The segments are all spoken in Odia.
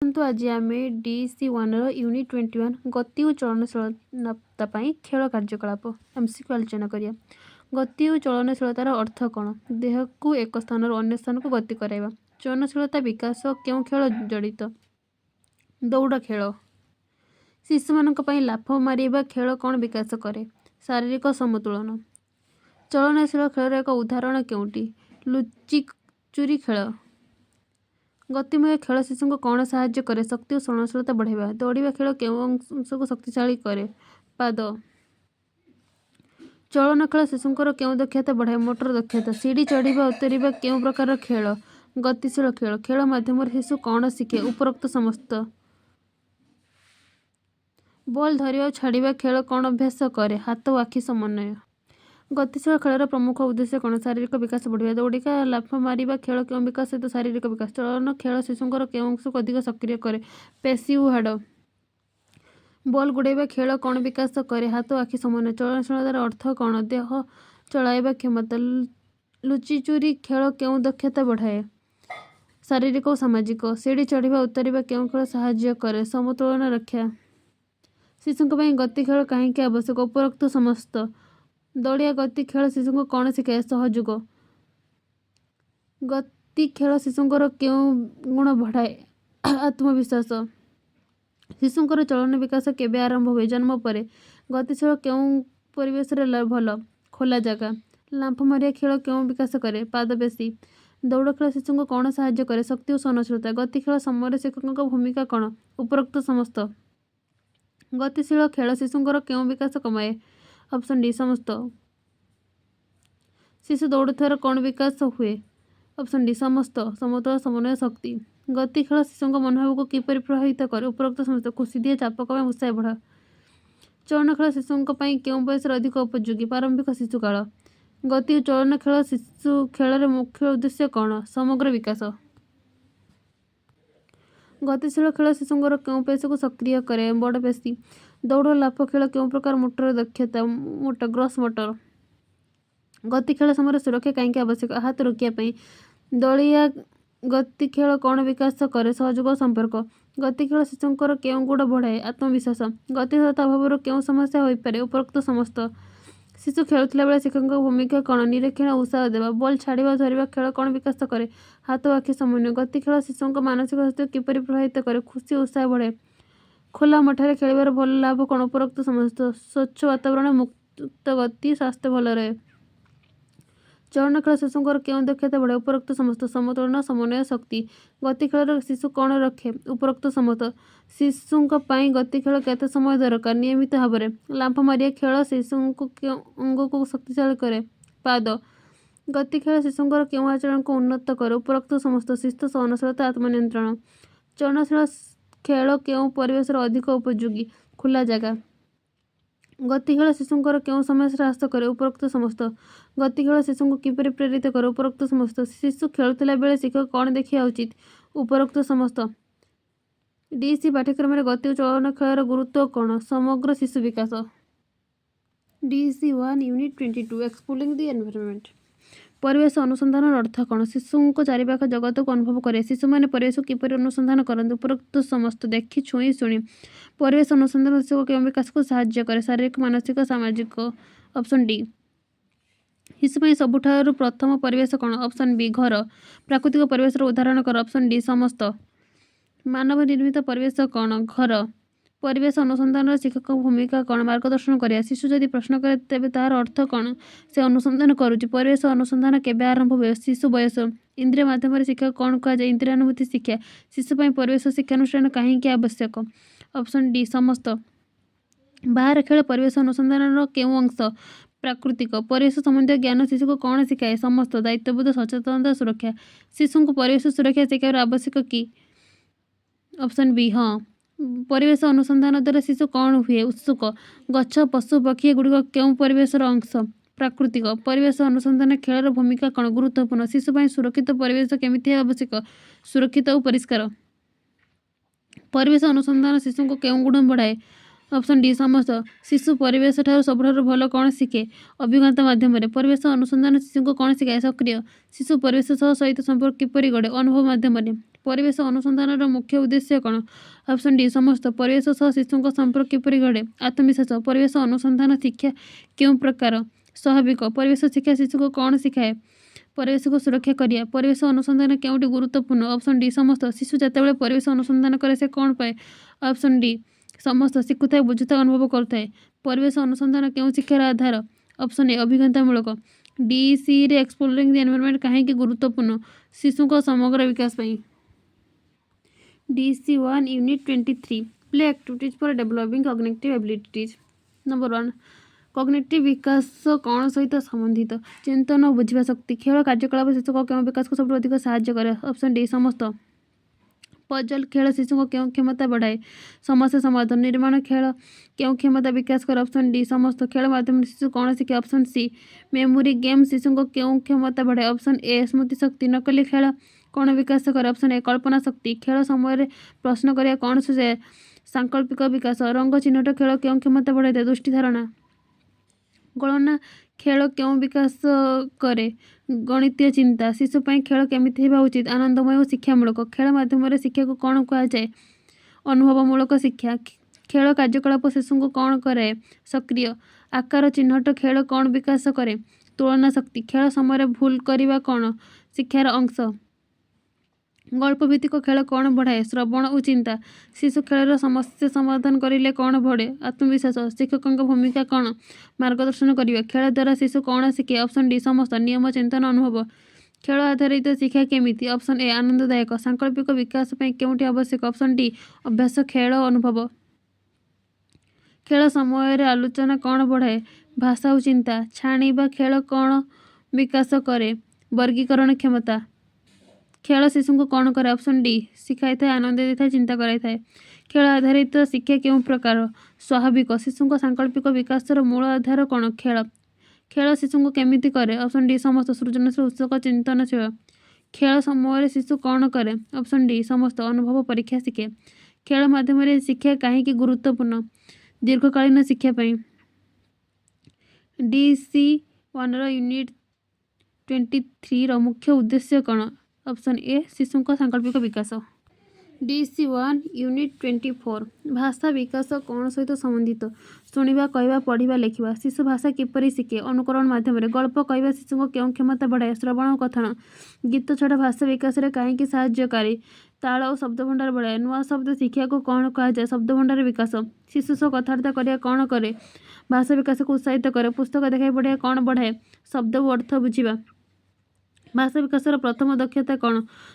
କିନ୍ତୁ ଆଜି ଆମେ DC1ର ୟୁନିଟ୍ 21 ଗତି ଓ ଚଳନଶୀଳତା ପାଇଁ ଖେଳ କାର୍ଯ୍ୟକଳାପ MCQ ଆଲୋଚନା କରିବା। ଗତି ଓ ଚଳନଶୀଳତାର ଅର୍ଥ କ'ଣ? ଦେହକୁ ଏକ ସ୍ଥାନରୁ ଅନ୍ୟ ସ୍ଥାନକୁ ଗତି କରାଇବା। ଚଳନଶୀଳତା ବିକାଶ କେଉଁ ଖେଳ ଜଡ଼ିତ? ଦୌଡ଼ ଖେଳ। ଶିଶୁମାନଙ୍କ ପାଇଁ ଲାଫ ମାରିବା ଖେଳ କ'ଣ ବିକାଶ କରେ? ଶାରୀରିକ ସମତୁଳନ। ଚଳନଶୀଳ ଖେଳର ଏକ ଉଦାହରଣ କେଉଁଟି? ଲୁଚିଚୁରି ଖେଳ। ଗତିମୟ ଖେଳ ଶିଶୁଙ୍କୁ କ'ଣ ସାହାଯ୍ୟ କରେ? ଶକ୍ତି ଓ ସହନଶୀଳତା ବଢ଼ାଇବା। ଦୌଡ଼ିବା ଖେଳ କେଉଁ ଅଂଶକୁ ଶକ୍ତିଶାଳୀ କରେ? ପାଦ। ଚଳନ ଖେଳ ଶିଶୁଙ୍କର କେଉଁ ଦକ୍ଷତା ବଢ଼ାଏ? ମୋଟର ଦକ୍ଷତା। ସିଡ଼ି ଚଢ଼ିବା ଉତରିବା କେଉଁ ପ୍ରକାରର ଖେଳ? ଗତିଶୀଳ ଖେଳ। ଖେଳ ମାଧ୍ୟମରେ ଶିଶୁ କ'ଣ ଶିଖେ? ଉପରୋକ୍ତ ସମସ୍ତ। ବଲ୍ ଧରିବା ଓ ଛାଡ଼ିବା ଖେଳ କ'ଣ ଅଭ୍ୟାସ କରେ? ହାତ ଓ ଆଖି ସମନ୍ୱୟ। ଗତିଶୀଳ ଖେଳର ପ୍ରମୁଖ ଉଦ୍ଦେଶ୍ୟ କ'ଣ? ଶାରୀରିକ ବିକାଶ ବଢ଼ାଇବା। ଦୌଡ଼ିକା ଲାଫ ମାରିବା ଖେଳ କେଉଁ ବିକାଶ ସହିତ ଶାରୀରିକ ବିକାଶ? ଚଳନ ଖେଳ ଶିଶୁଙ୍କର କେଉଁ ଅଂଶକୁ ଅଧିକ ସକ୍ରିୟ କରେ? ପେଶୀ ଓ ହାଡ଼। ବଲ୍ ଗୁଡ଼ାଇବା ଖେଳ କ'ଣ ବିକାଶ କରେ? ହାତ ଓ ଆଖି ସମନ୍ୱୟ। ଚଳନଶୀଳତାର ଅର୍ଥ କ'ଣ? ଦେହ ଚଳାଇବା କ୍ଷମତା। ଲୁଚିଚୁରି ଖେଳ କେଉଁ ଦକ୍ଷତା ବଢ଼ାଏ? ଶାରୀରିକ ଓ ସାମାଜିକ। ସିଡ଼ି ଚଢ଼ିବା ଉତରିବା କେଉଁ ଖେଳ ସାହାଯ୍ୟ କରେ? ସମତୁଳନ ରକ୍ଷା। ଶିଶୁଙ୍କ ପାଇଁ ଗତି ଖେଳ କାହିଁକି ଆବଶ୍ୟକ? ଉପରୋକ୍ତ ସମସ୍ତ। ଦଳିଆ ଗତି ଖେଳ ଶିଶୁଙ୍କୁ କ'ଣ ଶିଖାଏ? ସହଯୋଗ। ଗତି ଖେଳ ଶିଶୁଙ୍କର କେଉଁ ଗୁଣ ବଢ଼ାଏ? ଆତ୍ମବିଶ୍ୱାସ। ଶିଶୁଙ୍କର ଚଳନ ବିକାଶ କେବେ ଆରମ୍ଭ ହୁଏ? ଜନ୍ମ ପରେ। ଗତିଶୀଳ କେଉଁ ପରିବେଶରେ ଭଲ? ଖୋଲା ଜାଗା। ଲାଫ ମାରିବା ଖେଳ କେଉଁ ବିକାଶ କରେ? ପାଦପେଶୀ। ଦୌଡ଼ ଖେଳ ଶିଶୁଙ୍କୁ କ'ଣ ସାହାଯ୍ୟ କରେ? ଶକ୍ତି ଓ ସହନଶୀଳତା। ଗତି ଖେଳ ସମୟରେ ଶିକ୍ଷକଙ୍କ ଭୂମିକା କ'ଣ? ଉପରୋକ୍ତ ସମସ୍ତ। ଗତିଶୀଳ ଖେଳ ଶିଶୁଙ୍କର କେଉଁ ବିକାଶ କମାଏ? ଅପସନ୍ ଡି ସମସ୍ତ। ଶିଶୁ ଦୌଡ଼ୁଥିବାର କ'ଣ ବିକାଶ ହୁଏ? ଅପସନ୍ ଡି ସମସ୍ତ। ସମତଳ ସମନ୍ୱୟ ଶକ୍ତି। ଗତି ଖେଳ ଶିଶୁଙ୍କ ମନୋଭାବକୁ କିପରି ପ୍ରଭାବିତ କରେ? ଉପରୋକ୍ତ ସମସ୍ତ। ଖୁସି ଦିଏ, ଚାପ କମାଏ, ଉତ୍ସାହ ବଢ଼ାଏ। ଚଳନ ଖେଳ ଶିଶୁଙ୍କ ପାଇଁ କେଉଁ ବୟସରେ ଅଧିକ ଉପଯୋଗୀ? ପ୍ରାରମ୍ଭିକ ଶିଶୁକାଳ। ଗତି ଓ ଚଳନ ଖେଳ ଶିଶୁ ଖେଳର ମୁଖ୍ୟ ଉଦ୍ଦେଶ୍ୟ କ'ଣ? ସମଗ୍ର ବିକାଶ। ଗତିଶୀଳ ଖେଳ ଶିଶୁଙ୍କର କେଉଁ ପେଶୀକୁ ସକ୍ରିୟ କରେ? ବଡ଼ ପେଶୀ। ଦୌଡ଼ ଲାଫ ଖେଳ କେଉଁ ପ୍ରକାର ମୋଟର ଦକ୍ଷତା? Gross motor. ଗତି ଖେଳ ସମୟରେ ସୁରକ୍ଷା କାହିଁକି ଆବଶ୍ୟକ? ଆହତ ରୋକିବା ପାଇଁ। ଦଳିଆ ଗତି ଖେଳ କ'ଣ ବିକାଶ କରେ? ସହଯୋଗ ଓ ସମ୍ପର୍କ। ଗତି ଖେଳ ଶିଶୁଙ୍କର କେଉଁ ଗୁଣ ବଢ଼ାଏ? ଆତ୍ମବିଶ୍ୱାସ। ଗତିଶୀଳତା ଅଭାବରୁ କେଉଁ ସମସ୍ୟା ହୋଇପାରେ? ଉପରୋକ୍ତ ସମସ୍ତ। ଶିଶୁ ଖେଳୁଥିଲା ବେଳେ ଶିକ୍ଷକଙ୍କ ଭୂମିକା କ'ଣ? ନିରୀକ୍ଷଣ ଓ ଉତ୍ସାହ ଦେବା। ବଲ୍ ଛାଡ଼ିବା ଓ ଧରିବା ଖେଳ କ'ଣ ବିକାଶ କରେ? ହାତ ଓ ଆଖି ସମନ୍ୱୟ। ଗତି ଖେଳ ଶିଶୁଙ୍କ ମାନସିକ ସ୍ୱାସ୍ଥ୍ୟକୁ କିପରି ପ୍ରଭାବିତ କରେ? ଖୁସି ଓ ଉତ୍ସାହ ବଢ଼ାଏ। ଖୋଲା ମଠାରେ ଖେଳିବାର ଭଲ ଲାଭ କ'ଣ? ଉପରୋକ୍ତ ସମସ୍ତ। ସ୍ୱଚ୍ଛ ବାତାବରଣ, ମୁକ୍ତ ଗତି, ସ୍ୱାସ୍ଥ୍ୟ ଭଲ ରହେ। ଚଳନ ଖେଳ ଶିଶୁଙ୍କର କେଉଁ ଦକ୍ଷତା ବଢ଼ାଏ? ଉପରୋକ୍ତ ସମସ୍ତ। ସମତୋଳନ, ସମନ୍ୱୟ, ଶକ୍ତି। ଗତି ଖେଳର ଶିଶୁ କ'ଣ ରଖେ? ଉପରୋକ୍ତ ସମସ୍ତ। ଶିଶୁଙ୍କ ପାଇଁ ଗତି ଖେଳ କେତେ ସମୟ ଦରକାର? ନିୟମିତ ଭାବରେ। ଲାଫ ମାରିବା ଖେଳ ଶିଶୁଙ୍କୁ କେଉଁ ଅଙ୍ଗକୁ ଶକ୍ତିଶାଳୀ କରେ? ପାଦ। ଗତି ଖେଳ ଶିଶୁଙ୍କର କେଉଁ ଆଚରଣକୁ ଉନ୍ନତ କରେ? ଉପରୋକ୍ତ ସମସ୍ତ। ଶିସ୍ତ, ସହନଶୀଳତା, ଆତ୍ମନିୟନ୍ତ୍ରଣ। ଚଳନଶୀଳ ଖେଳ କେଉଁ ପରିବେଶରେ ଅଧିକ ଉପଯୋଗୀ? ଖୋଲା ଜାଗା। ଗତି ଖେଳ ଶିଶୁଙ୍କର କେଉଁ ସମସ୍ୟାରେ ହ୍ରାସ କରେ? ଉପରୋକ୍ତ ସମସ୍ତ। ଗତି ଖେଳ ଶିଶୁଙ୍କୁ କିପରି ପ୍ରେରିତ କରେ? ଉପରୋକ୍ତ ସମସ୍ତ। ଶିଶୁ ଖେଳୁଥିଲା ବେଳେ ଶିକ୍ଷକ କ'ଣ ଦେଖିବା ଉଚିତ? ଉପରୋକ୍ତ ସମସ୍ତ। DC ପାଠ୍ୟକ୍ରମରେ ଗତି ଓ ଚଳନ ଖେଳର ଗୁରୁତ୍ୱ କ'ଣ? ସମଗ୍ର ଶିଶୁ ବିକାଶ। DC1 ୟୁନିଟ୍ 22 ଏକ୍ସପ୍ଲୋରିଂ ଦି ଏନଭାୟରନମେଣ୍ଟ। ପରିବେଶ ଅନୁସନ୍ଧାନର ଅର୍ଥ କ'ଣ? ଶିଶୁଙ୍କ ଚାରିପାଖ ଜଗତକୁ ଅନୁଭବ କରେ। ଶିଶୁମାନେ ପରିବେଶକୁ କିପରି ଅନୁସନ୍ଧାନ କରନ୍ତି? ଉପରୋକ୍ତ ସମସ୍ତ। ଦେଖି, ଛୁଇଁ, ଶୁଣି। ପରିବେଶ ଅନୁସନ୍ଧାନ ଶିଶୁଙ୍କ କେଉଁ ବିକାଶକୁ ସାହାଯ୍ୟ କରେ? ଶାରୀରିକ, ମାନସିକ, ସାମାଜିକ। Option D. ଶିଶୁ ପାଇଁ ସବୁଠାରୁ ପ୍ରଥମ ପରିବେଶ କ'ଣ? ଅପସନ୍ ବି ଘର। ପ୍ରାକୃତିକ ପରିବେଶର ଉଦାହରଣ କର? ଅପସନ୍ ଡି ସମସ୍ତ। ମାନବ ନିର୍ମିତ ପରିବେଶ କ'ଣ? ଘର। ପରିବେଶ ଅନୁସନ୍ଧାନର ଶିକ୍ଷକଙ୍କ ଭୂମିକା କ'ଣ? ମାର୍ଗଦର୍ଶନ କରିବା। ଶିଶୁ ଯଦି ପ୍ରଶ୍ନ କରେ ତେବେ ତାହାର ଅର୍ଥ କ'ଣ? ସେ ଅନୁସନ୍ଧାନ କରୁଛି। ପରିବେଶ ଅନୁସନ୍ଧାନ କେବେ ଆରମ୍ଭ ହୁଏ? ଶିଶୁ ବୟସ। ଇନ୍ଦ୍ରିୟ ମାଧ୍ୟମରେ ଶିକ୍ଷାକୁ କ'ଣ କୁହାଯାଏ? ଇନ୍ଦ୍ରିୟାନୁଭୂତି ଶିକ୍ଷା। ଶିଶୁ ପାଇଁ ପରିବେଶ ଶିକ୍ଷାନୁଷ୍ଠାନ କାହିଁକି ଆବଶ୍ୟକ? ଅପସନ୍ ଡି ସମସ୍ତ। ବାହାର ଖେଳ ପରିବେଶ ଅନୁସନ୍ଧାନର କେଉଁ ଅଂଶ? ପ୍ରାକୃତିକ। ପରିବେଶ ସମ୍ବନ୍ଧୀୟ ଜ୍ଞାନ ଶିଶୁକୁ କ'ଣ ଶିଖାଏ? ସମସ୍ତ। ଦାୟିତ୍ୱବୋଧ, ସଚେତନତା, ସୁରକ୍ଷା। ଶିଶୁଙ୍କୁ ପରିବେଶ ସୁରକ୍ଷା ଶିଖିବାର ଆବଶ୍ୟକ କି? ଅପସନ୍ ବି ହଁ। ପରିବେଶ ଅନୁସନ୍ଧାନ ଦ୍ୱାରା ଶିଶୁ କ'ଣ ହୁଏ? ଉତ୍ସୁକ। ଗଛ, ପଶୁ, ପକ୍ଷୀ ଏଗୁଡ଼ିକ କେଉଁ ପରିବେଶର ଅଂଶ? ପ୍ରାକୃତିକ। ପରିବେଶ ଅନୁସନ୍ଧାନ ଖେଳର ଭୂମିକା କ'ଣ? ଗୁରୁତ୍ୱପୂର୍ଣ୍ଣ। ଶିଶୁ ପାଇଁ ସୁରକ୍ଷିତ ପରିବେଶ କେମିତି ହେବା ଆବଶ୍ୟକ? ସୁରକ୍ଷିତ ଓ ପରିଷ୍କାର। ପରିବେଶ ଅନୁସନ୍ଧାନ ଶିଶୁଙ୍କୁ କେଉଁ ଗୁଣ ବଢ଼ାଏ? ଅପସନ୍ ଡି ସମସ୍ତ। ଶିଶୁ ପରିବେଶ ଠାରୁ ସବୁଠାରୁ ଭଲ କ'ଣ ଶିଖେ? ଅଭିଜ୍ଞତା ମାଧ୍ୟମରେ। ପରିବେଶ ଅନୁସନ୍ଧାନ ଶିଶୁଙ୍କୁ କ'ଣ ଶିଖାଏ? ସକ୍ରିୟ। ଶିଶୁ ପରିବେଶ ସହିତ ସମ୍ପର୍କ କିପରି ଗଢ଼େ? ଅନୁଭବ ମାଧ୍ୟମରେ। ପରିବେଶ ଅନୁସନ୍ଧାନର ମୁଖ୍ୟ ଉଦ୍ଦେଶ୍ୟ କ'ଣ? ଅପସନ୍ ଡି ସମସ୍ତ। ପରିବେଶ ସହ ଶିଶୁଙ୍କ ସମ୍ପର୍କ କିପରି ଗଢ଼େ? ଆତ୍ମବିଶ୍ୱାସ। ପରିବେଶ ଅନୁସନ୍ଧାନ ଶିକ୍ଷା କେଉଁ ପ୍ରକାର? ସ୍ୱାଭାବିକ। ପରିବେଶ ଶିକ୍ଷା ଶିଶୁକୁ କ'ଣ ଶିଖାଏ? ପରିବେଶକୁ ସୁରକ୍ଷା କରିବା। ପରିବେଶ ଅନୁସନ୍ଧାନ କେଉଁଠି ଗୁରୁତ୍ୱପୂର୍ଣ୍ଣ? ଅପସନ୍ ଡି ସମସ୍ତ। ଶିଶୁ ଯେତେବେଳେ ପରିବେଶ ଅନୁସନ୍ଧାନ କରେ ସେ କ'ଣ ପାଏ? ଅପସନ୍ ଡି ସମସ୍ତ। ଶିଖୁଥାଏ, ବୁଝୁଥାଏ, ଅନୁଭବ କରୁଥାଏ। ପରିବେଶ ଅନୁସନ୍ଧାନ କେଉଁ ଶିକ୍ଷାର ଆଧାର? ଅପସନ୍ ଏ ଅଭିଜ୍ଞତାମୂଳକ। ଡି ସିରେ ଏକ୍ସପ୍ଲୋରିଂ ଦି ଏନଭାରମେଣ୍ଟ କାହିଁକି ଗୁରୁତ୍ୱପୂର୍ଣ୍ଣ? ଶିଶୁଙ୍କ ସମଗ୍ର ବିକାଶ ପାଇଁ। DC1 Unit 23 Play activities for developing cognitive abilities. Number 1 cognitive ବିକାଶ କ'ଣ ସହିତ ସମ୍ବନ୍ଧିତ? ଚିନ୍ତନ ଓ ବୁଝିବା ଶକ୍ତି। ଖେଳ କାର୍ଯ୍ୟକଳାପ ଶିଶୁଙ୍କ କେଉଁ ବିକାଶକୁ ସବୁଠୁ ଅଧିକ ସାହାଯ୍ୟ କରେ? ଅପସନ୍ ଡି ସମସ୍ତ। ପଜଲ୍ ଖେଳ ଶିଶୁଙ୍କ କେଉଁ କ୍ଷମତା ବଢ଼ାଏ? ସମସ୍ୟା ସମାଧାନ। ନିର୍ମାଣ ଖେଳ କେଉଁ କ୍ଷମତା ବିକାଶ କରେ? ଅପସନ୍ ଡି ସମସ୍ତ। ଖେଳ ମାଧ୍ୟମରେ ଶିଶୁ କ'ଣ ଶିଖେ? Option C. ମେମୋରି ଗେମ୍ ଶିଶୁଙ୍କ କେଉଁ କ୍ଷମତା ବଢ଼ାଏ? ଅପସନ୍ ଏ ସ୍ମୃତିଶକ୍ତି। ନକଲି ଖେଳ କ'ଣ ବିକାଶ କରେ? ଅପସନ୍ ଏ କଳ୍ପନା ଶକ୍ତି। ଖେଳ ସମୟରେ ପ୍ରଶ୍ନ କରିବା କ'ଣ ସୂଚାଏ? ସାଙ୍କଳ୍ପିକ ବିକାଶ। ରଙ୍ଗ ଚିହ୍ନଟ ଖେଳ କେଉଁ କ୍ଷମତା ବଢ଼ାଇଥାଏ? ଦୃଷ୍ଟି ଧାରଣା। ଗଣନା ଖେଳ କେଉଁ ବିକାଶ କରେ? ଗଣିତୀୟ ଚିନ୍ତା। ଶିଶୁ ପାଇଁ ଖେଳ କେମିତି ହେବା ଉଚିତ? ଆନନ୍ଦମୟ ଓ ଶିକ୍ଷାମୂଳକ। ଖେଳ ମାଧ୍ୟମରେ ଶିକ୍ଷାକୁ କ'ଣ କୁହାଯାଏ? ଅନୁଭବମୂଳକ ଶିକ୍ଷା। ଖେଳ କାର୍ଯ୍ୟକଳାପ ଶିଶୁଙ୍କୁ କ'ଣ କରାଏ? ସକ୍ରିୟ। ଆକାର ଚିହ୍ନଟ ଖେଳ କ'ଣ ବିକାଶ କରେ? ତୁଳନା ଶକ୍ତି। ଖେଳ ସମୟରେ ଭୁଲ କରିବା କ'ଣ ଶିକ୍ଷାର ଅଂଶ? ଗଳ୍ପ ଭିତ୍ତିକ ଖେଳ କ'ଣ ବଢ଼ାଏ? ଶ୍ରବଣ ଓ ଚିନ୍ତା। ଶିଶୁ ଖେଳର ସମସ୍ୟା ସମାଧାନ କରିଲେ କ'ଣ ବଢ଼େ? ଆତ୍ମବିଶ୍ୱାସ। ଶିକ୍ଷକଙ୍କ ଭୂମିକା କ'ଣ? ମାର୍ଗଦର୍ଶନ କରିବା। ଖେଳ ଦ୍ୱାରା ଶିଶୁ କ'ଣ ଶିଖେ? ଅପସନ୍ ଡି ସମସ୍ତ। ନିୟମ, ଚିନ୍ତନ, ଅନୁଭବ। ଖେଳ ଆଧାରିତ ଶିକ୍ଷା କେମିତି? ଅପସନ୍ ଏ ଆନନ୍ଦଦାୟକ। ସାଙ୍କଳ୍ପିକ ବିକାଶ ପାଇଁ କେଉଁଠି ଆବଶ୍ୟକ? ଅପସନ୍ ଡି ଅଭ୍ୟାସ, ଖେଳ, ଅନୁଭବ। ଖେଳ ସମୟରେ ଆଲୋଚନା କ'ଣ ବଢ଼ାଏ? ଭାଷା ଓ ଚିନ୍ତା। ଛାଣିବା ଖେଳ କ'ଣ ବିକାଶ କରେ? ବର୍ଗୀକରଣ କ୍ଷମତା। ଖେଳ ଶିଶୁଙ୍କୁ କ'ଣ କରେ? ଅପସନ୍ ଡି ଶିଖାଇଥାଏ, ଆନନ୍ଦ ଦେଇଥାଏ, ଚିନ୍ତା କରାଇଥାଏ। ଖେଳ ଆଧାରିତ ଶିକ୍ଷା କେଉଁ ପ୍ରକାର? ସ୍ୱାଭାବିକ। ଶିଶୁଙ୍କ ସାଙ୍କଳ୍ପିକ ବିକାଶର ମୂଳ ଆଧାର କ'ଣ? ଖେଳ। ଖେଳ ଶିଶୁଙ୍କୁ କେମିତି କରେ? ଅପସନ୍ ଡି ସମସ୍ତ। ସୃଜନଶୀଳ, ଉତ୍ସୁକ, ଚିନ୍ତନଶୀଳ। ଖେଳ ସମୟରେ ଶିଶୁ କ'ଣ କରେ? ଅପସନ୍ ଡି ସମସ୍ତ। ଅନୁଭବ, ପରୀକ୍ଷା, ଶିଖେ। ଖେଳ ମାଧ୍ୟମରେ ଶିକ୍ଷା କାହିଁକି ଗୁରୁତ୍ୱପୂର୍ଣ୍ଣ? ଦୀର୍ଘକାଳୀନ ଶିକ୍ଷା ପାଇଁ। DC1ର ୟୁନିଟ୍ 23ର ମୁଖ୍ୟ ଉଦ୍ଦେଶ୍ୟ କ'ଣ? ଅପସନ୍ ଏ ଶିଶୁଙ୍କ ସାଙ୍କଳ୍ପିକ ବିକାଶ। DC1 ୟୁନିଟ୍ 24 ଭାଷା ବିକାଶ କ'ଣ ସହିତ ସମ୍ବନ୍ଧିତ? ଶୁଣିବା, କହିବା, ପଢ଼ିବା, ଲେଖିବା। ଶିଶୁ ଭାଷା କିପରି ଶିଖେ? ଅନୁକରଣ ମାଧ୍ୟମରେ। ଗଳ୍ପ କହିବା ଶିଶୁଙ୍କ କେଉଁ କ୍ଷମତା ବଢ଼ାଏ? ଶ୍ରବଣ ଓ କଥନ। ଗୀତ ଛଡ଼ା ଭାଷା ବିକାଶରେ କାହିଁକି ସାହାଯ୍ୟକାରୀ? ତାଳ ଓ ଶବ୍ଦଭଣ୍ଡାର ବଢ଼ାଏ। ନୂଆ ଶବ୍ଦ ଶିଖିବାକୁ କ'ଣ କୁହାଯାଏ? ଶବ୍ଦଭଣ୍ଡାର ବିକାଶ। ଶିଶୁ ସହ କଥାବାର୍ତ୍ତା କରିବା କ'ଣ କରେ? ଭାଷା ବିକାଶକୁ ଉତ୍ସାହିତ କରେ। ପୁସ୍ତକ ଦେଖାଇ ପଢ଼ିବା କ'ଣ ବଢ଼ାଏ? ଶବ୍ଦ ଓ ଅର୍ଥ ବୁଝିବା। ଭାଷା ବିକାଶର ପ୍ରଥମ ଦକ୍ଷତା କ'ଣ?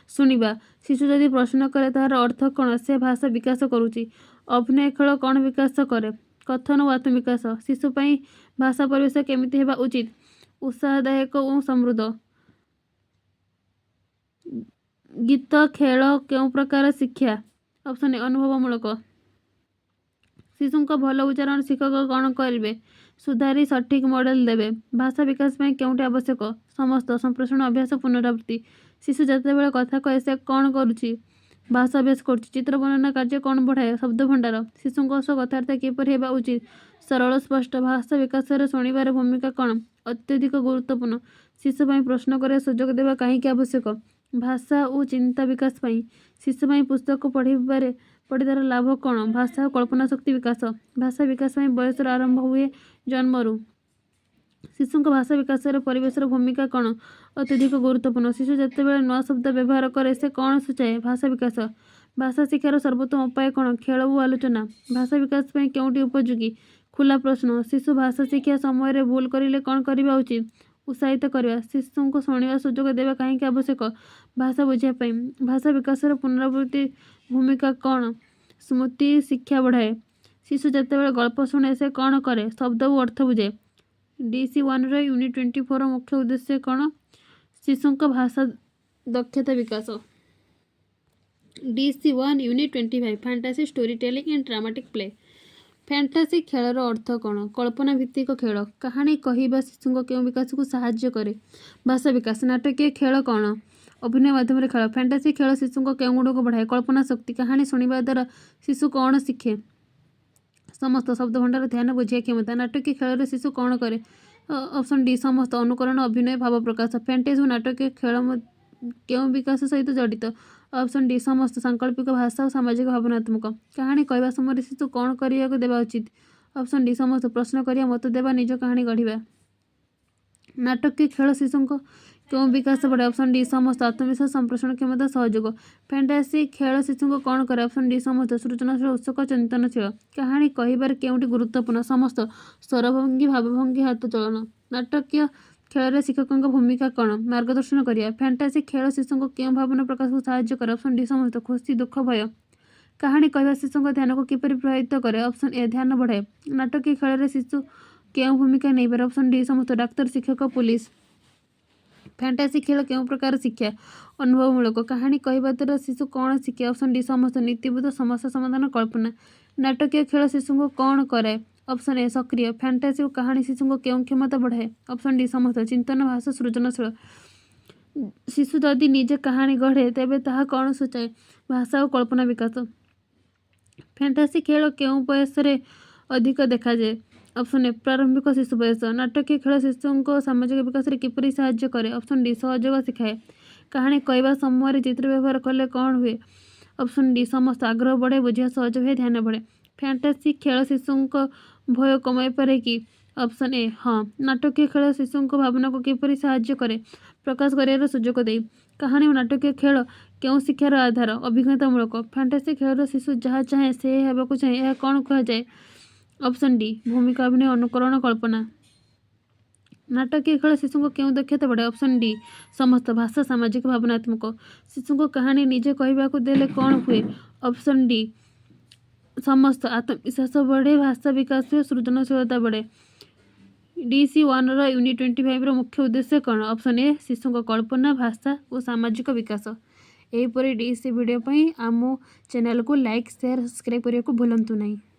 ଶୁଣିବା। ଶିଶୁ ଯଦି ପ୍ରଶ୍ନ କରେ ତାହାର ଅର୍ଥ କ'ଣ? ସେ ଭାଷା ବିକାଶ କରୁଛି। ଅଭିନୟ ଖେଳ କ'ଣ ବିକାଶ କରେ? କଥନ ଓ ଆତ୍ମବିକାଶ। ଶିଶୁ ପାଇଁ ଭାଷା ପରିବେଶ କେମିତି ହେବା ଉଚିତ? ଉତ୍ସାହଦାୟକ ଓ ସମୃଦ୍ଧ। ଗୀତ ଖେଳ କେଉଁ ପ୍ରକାର ଶିକ୍ଷା? ଅପସନ୍ ଏ ଅନୁଭବମୂଳକ। ଶିଶୁଙ୍କ ଭଲ ଉଚ୍ଚାରଣ ଶିକ୍ଷକ କ'ଣ କରିବେ? ସୁଧାରି ସଠିକ୍ ମଡେଲ ଦେବେ। ଭାଷା ବିକାଶ ପାଇଁ କେଉଁଠି ଆବଶ୍ୟକ? ସମସ୍ତ। ସମ୍ପ୍ରସାରଣ, ଅଭ୍ୟାସ, ପୁନରାବୃତ୍ତି। ଶିଶୁ ଯେତେବେଳେ କଥା କହେ ସେ କ'ଣ କରୁଛି? ଭାଷା ଅଭ୍ୟାସ କରୁଛି। ଚିତ୍ର ବର୍ଣ୍ଣନା କାର୍ଯ୍ୟ କ'ଣ ବଢ଼ାଏ? ଶବ୍ଦଭଣ୍ଡାର। ଶିଶୁଙ୍କ ସହ କଥାବାର୍ତ୍ତା କିପରି ହେବା ଉଚିତ? ସରଳ, ସ୍ପଷ୍ଟ। ଭାଷା ବିକାଶରେ ଶୁଣିବାର ଭୂମିକା କ'ଣ? ଅତ୍ୟଧିକ ଗୁରୁତ୍ୱପୂର୍ଣ୍ଣ। ଶିଶୁ ପାଇଁ ପ୍ରଶ୍ନ କରିବା ସୁଯୋଗ ଦେବା କାହିଁକି ଆବଶ୍ୟକ? ଭାଷା ଓ ଚିନ୍ତା ବିକାଶ ପାଇଁ। ଶିଶୁ ପାଇଁ ପୁସ୍ତକ ପଢ଼ିବାର ଲାଭ କ'ଣ? ଭାଷା ଓ କଳ୍ପନା ଶକ୍ତି ବିକାଶ। ଭାଷା ବିକାଶ ପାଇଁ ବୟସର ଆରମ୍ଭ ହୁଏ ଜନ୍ମରୁ। ଶିଶୁଙ୍କ ଭାଷା ବିକାଶରେ ପରିବେଶର ଭୂମିକା କ'ଣ? ଅତ୍ୟଧିକ ଗୁରୁତ୍ୱପୂର୍ଣ୍ଣ। ଶିଶୁ ଯେତେବେଳେ ନୂଆ ଶବ୍ଦ ବ୍ୟବହାର କରେ ସେ କ'ଣ ସୂଚାଏ? ଭାଷା ବିକାଶ। ଭାଷା ଶିକ୍ଷାର ସର୍ବୋତ୍ତମ ଉପାୟ କ'ଣ? ଖେଳ ଓ ଆଲୋଚନା। ଭାଷା ବିକାଶ ପାଇଁ କେଉଁଠି ଉପଯୋଗୀ? ଖୋଲା ପ୍ରଶ୍ନ। ଶିଶୁ ଭାଷା ଶିକ୍ଷା ସମୟରେ ଭୁଲ କରିଲେ କ'ଣ କରିବା ଉଚିତ? ଉତ୍ସାହିତ କରିବା। ଶିଶୁଙ୍କୁ ଶୁଣିବା ସୁଯୋଗ ଦେବା କାହିଁକି ଆବଶ୍ୟକ? ଭାଷା ବୁଝିବା ପାଇଁ। ଭାଷା ବିକାଶର ପୁନରାବୃତ୍ତି ଭୂମିକା କ'ଣ? ସ୍ମୃତି ଶିକ୍ଷା ବଢ଼ାଏ। ଶିଶୁ ଯେତେବେଳେ ଗଳ୍ପ ଶୁଣେ ସେ କ'ଣ କରେ? ଶବ୍ଦ ଓ ଅର୍ଥ ବୁଝେ। DC1ର ୟୁନିଟ୍ 24ର ମୁଖ୍ୟ ଉଦ୍ଦେଶ୍ୟ କ'ଣ? ଶିଶୁଙ୍କ ଭାଷା ଦକ୍ଷତା ବିକାଶ। DC1 unit 25 fantasy story telling and dramatic play. Fantasy ଖେଳର ଅର୍ଥ କ'ଣ? କଳ୍ପନା ଭିତ୍ତିକ ଖେଳ। କାହାଣୀ କହିବା ଶିଶୁଙ୍କ କେଉଁ ବିକାଶକୁ ସାହାଯ୍ୟ କରେ? ଭାଷା ବିକାଶ। ନାଟକୀୟ ଖେଳ କ'ଣ? ଅଭିନୟ ମାଧ୍ୟମରେ ଖେଳ। ଫ୍ୟାଣ୍ଟାସି ଖେଳ ଶିଶୁଙ୍କ କେଉଁ ଗୁଣକୁ ବଢ଼ାଏ? କଳ୍ପନା ଶକ୍ତି। କାହାଣୀ ଶୁଣିବା ଦ୍ୱାରା ଶିଶୁ କ'ଣ ଶିଖେ? ସମସ୍ତ। ଶବ୍ଦଭଣ୍ଡାର, ଧ୍ୟାନ, ବୁଝିବା କ୍ଷମତା। ନାଟକୀୟ ଖେଳରେ ଶିଶୁ କ'ଣ କରେ? ଅପସନ୍ ଡି ସମସ୍ତ। ଅନୁକରଣ, ଅଭିନୟ, ଭାବ ପ୍ରକାଶ। ଫ୍ୟାଣ୍ଟାସି ଓ ନାଟକୀୟ ଖେଳ କେଉଁ ବିକାଶ ସହିତ ଜଡ଼ିତ? ଅପସନ୍ ଡି ସମସ୍ତ। ସାଙ୍କଳ୍ପିକ ଭାଷା ଓ ସାମାଜିକ ଭାବନାତ୍ମକ। କାହାଣୀ କହିବା ସମୟରେ ଶିଶୁ କ'ଣ କରିବାକୁ ଦେବା ଉଚିତ? ଅପସନ୍ ଡି ସମସ୍ତ। ପ୍ରଶ୍ନ କରିବା, ମତ ଦେବା, ନିଜ କାହାଣୀ ଗଢ଼ିବା। ନାଟକୀୟ ଖେଳ ଶିଶୁଙ୍କ କେଉଁ ବିକାଶ ବଢ଼ାଏ? ଅପସନ୍ ଡି ସମସ୍ତ। ଆତ୍ମବିଶ୍ୱାସ, ସମ୍ପ୍ରସାରଣ କ୍ଷମତା, ସହଯୋଗ। ଫ୍ୟାଣ୍ଟାସି ଖେଳ ଶିଶୁଙ୍କୁ କ'ଣ କରେ? ଅପସନ୍ ଡି ସମସ୍ତ। ସୃଜନଶୀଳ, ଉତ୍ସୁକ, ଚିନ୍ତନଶୀଳ। କାହାଣୀ କହିବାରେ କେଉଁଟି ଗୁରୁତ୍ୱପୂର୍ଣ୍ଣ? ସମସ୍ତ। ସ୍ୱରଭଙ୍ଗୀ, ଭାବଭଙ୍ଗୀ, ହାତ ଚଳନ। ନାଟକୀୟ ଖେଳରେ ଶିକ୍ଷକଙ୍କ ଭୂମିକା କ'ଣ? ମାର୍ଗଦର୍ଶନ କରିବା। ଫ୍ୟାଣ୍ଟାସି ଖେଳ ଶିଶୁଙ୍କୁ କେଉଁ ଭାବନା ପ୍ରକାଶକୁ ସାହାଯ୍ୟ କରେ? ଅପସନ୍ ଡି ସମସ୍ତ। ଖୁସି, ଦୁଃଖ, ଭୟ। କାହାଣୀ କହିବା ଶିଶୁଙ୍କ ଧ୍ୟାନକୁ କିପରି ପ୍ରଭାବିତ କରେ? ଅପସନ୍ ଏ ଧ୍ୟାନ ବଢ଼ାଏ। ନାଟକୀୟ ଖେଳରେ ଶିଶୁ କେଉଁ ଭୂମିକା ନେଇପାରେ? ଅପସନ୍ ଡି ସମସ୍ତ। ଡାକ୍ତର, ଶିକ୍ଷକ, ପୋଲିସ। ଫ୍ୟାଣ୍ଟାସି ଖେଳ କେଉଁ ପ୍ରକାର ଶିକ୍ଷା? ଅନୁଭବମୂଳକ। କାହାଣୀ କହିବା ଦ୍ୱାରା ଶିଶୁ କ'ଣ ଶିଖେ? ଅପସନ୍ ଡି ସମସ୍ତ। ନୀତିବୋଧ, ସମସ୍ୟା ସମାଧାନ, କଳ୍ପନା। ନାଟକୀୟ ଖେଳ ଶିଶୁଙ୍କୁ କ'ଣ କରାଏ? ଅପସନ୍ ଏ ସକ୍ରିୟ। ଫ୍ୟାଣ୍ଟାସି ଓ କାହାଣୀ ଶିଶୁଙ୍କ କେଉଁ କ୍ଷମତା ବଢ଼ାଏ? ଅପସନ୍ ଡି ସମସ୍ତ। ଚିନ୍ତନ, ଭାଷା, ସୃଜନଶୀଳ। ଶିଶୁ ଯଦି ନିଜେ କାହାଣୀ ଗଢ଼େ ତେବେ ତାହା କ'ଣ ସୂଚାଏ? ଭାଷା ଓ କଳ୍ପନା ବିକାଶ। ଫ୍ୟାଣ୍ଟାସି ଖେଳ କେଉଁ ବୟସରେ ଅଧିକ ଦେଖାଯାଏ? ଅପସନ୍ ଏ ପ୍ରାରମ୍ଭିକ ଶିଶୁ ବୟସ। ନାଟକୀୟ ଖେଳ ଶିଶୁଙ୍କ ସାମାଜିକ ବିକାଶରେ କିପରି ସାହାଯ୍ୟ କରେ? ଅପସନ୍ ଡି ସହଯୋଗ ଶିଖାଏ। କାହାଣୀ କହିବା ସମୟରେ ଚିତ୍ର ବ୍ୟବହାର କଲେ କ'ଣ ହୁଏ? ଅପସନ୍ ଡି ସମସ୍ତ। ଆଗ୍ରହ ବଢ଼େ, ବୁଝିବା ସହଜ ହୁଏ, ଧ୍ୟାନ ବଢ଼େ। ଫ୍ୟାଣ୍ଟାସି ଖେଳ ଶିଶୁଙ୍କ ଭୟ କମାଇ ପାରେ କି? ଅପସନ୍ ଏ ହଁ। ନାଟକୀୟ ଖେଳ ଶିଶୁଙ୍କ ଭାବନାକୁ କିପରି ସାହାଯ୍ୟ କରେ? ପ୍ରକାଶ କରିବାର ସୁଯୋଗ ଦେଇ। କାହାଣୀ ଓ ନାଟକୀୟ ଖେଳ କେଉଁ ଶିକ୍ଷାର ଆଧାର? ଅଭିଜ୍ଞତାମୂଳକ। ଫ୍ୟାଣ୍ଟାସି ଖେଳର ଶିଶୁ ଯାହା ଚାହେଁ ସେ ହେବାକୁ ଚାହେଁ, ଏହା କ'ଣ କୁହାଯାଏ? ଅପସନ୍ ଡି ଭୂମିକା ଅଭିନୟ, ଅନୁକରଣ, କଳ୍ପନା। ନାଟକୀୟ ଖେଳ ଶିଶୁଙ୍କ କେଉଁ ଦକ୍ଷତା ବଢ଼ାଏ? ଅପସନ୍ ଡି ସମସ୍ତ। ଭାଷା, ସାମାଜିକ, ଭାବନାତ୍ମକ। ଶିଶୁଙ୍କୁ କାହାଣୀ ନିଜେ କହିବାକୁ ଦେଲେ କ'ଣ ହୁଏ? ଅପସନ୍ ଡି ସମସ୍ତ। ଆତ୍ମବିଶ୍ୱାସ ବଢ଼େ, ଭାଷା ବିକାଶ ହୁଏ, ସୃଜନଶୀଳତା ବଢ଼େ। DC-1ର ୟୁନିଟ୍ 25ର ମୁଖ୍ୟ ଉଦ୍ଦେଶ୍ୟ କ'ଣ? ଅପସନ୍ ଏ ଶିଶୁଙ୍କ କଳ୍ପନା, ଭାଷା ଓ ସାମାଜିକ ବିକାଶ। ଏହିପରି DC ଭିଡ଼ିଓ ପାଇଁ ଆମ ଚ୍ୟାନେଲକୁ ଲାଇକ୍, ସେୟାର, ସବସ୍କ୍ରାଇବ୍ କରିବାକୁ ଭୁଲନ୍ତୁ ନାହିଁ।